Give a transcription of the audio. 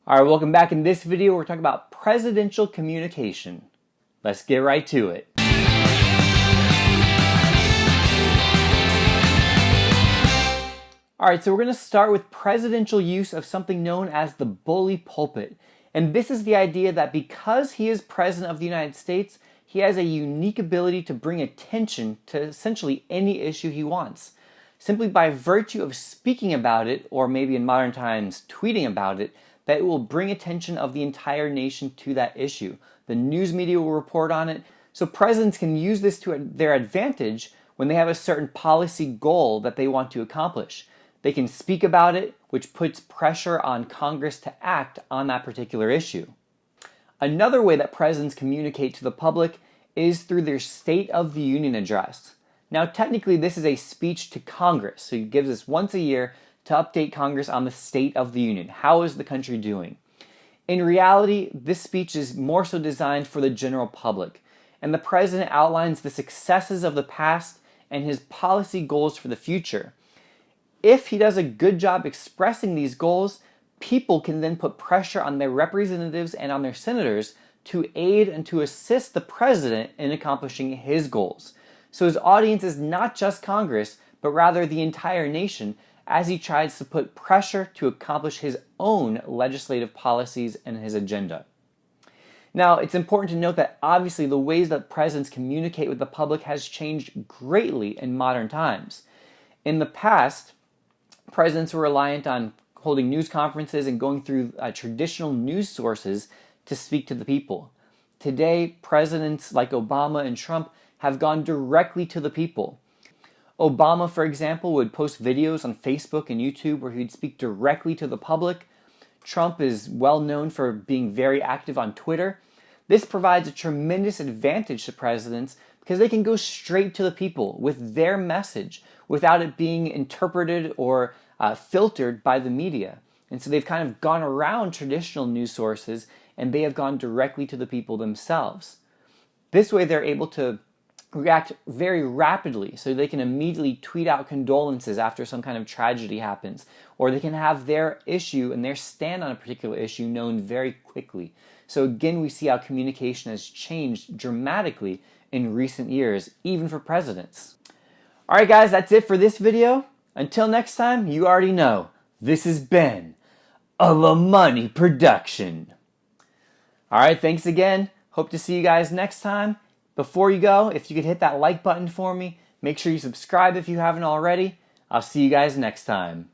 All right, welcome back. In this video, we're talking about presidential communication. Let's get right to it. All right, so we're going to start with presidential use of something known as the bully pulpit. And this is the idea that because he is president of the United States, he has a unique ability to bring attention to essentially any issue he wants. Simply by virtue of speaking about it, or maybe in modern times tweeting about it, that it will bring attention of the entire nation to that issue. The news media will report on it. So presidents can use this to their advantage when they have a certain policy goal that they want to accomplish. They can speak about it, which puts pressure on Congress to act on that particular issue. Another way that presidents communicate to the public is through their State of the Union address. Now, technically, this is a speech to Congress, so he gives us once a year to update Congress on the state of the union. How is the country doing? In reality, this speech is more so designed for the general public, and the president outlines the successes of the past and his policy goals for the future. If he does a good job expressing these goals, people can then put pressure on their representatives and on their senators to aid and to assist the president in accomplishing his goals. So his audience is not just Congress, but rather the entire nation, as he tries to put pressure to accomplish his own legislative policies and his agenda. Now, it's important to note that obviously the ways that presidents communicate with the public has changed greatly in modern times. In the past, presidents were reliant on holding news conferences and going through traditional news sources to speak to the people. Today, presidents like Obama and Trump have gone directly to the people. Obama, for example, would post videos on Facebook and YouTube where he'd speak directly to the public. Trump is well known for being very active on Twitter. This provides a tremendous advantage to presidents because they can go straight to the people with their message without it being interpreted or filtered by the media. And so they've kind of gone around traditional news sources and they have gone directly to the people themselves. This way they're able to react very rapidly, so they can immediately tweet out condolences after some kind of tragedy happens, or they can have their issue and their stand on a particular issue known very quickly. So again, we see how communication has changed dramatically in recent years, even for presidents. All right, guys, that's it for this video. Until next time, you already know, this has been a La Money production. All right, thanks again. Hope to see you guys next time. Before you go, if you could hit that like button for me, make sure you subscribe if you haven't already. I'll see you guys next time.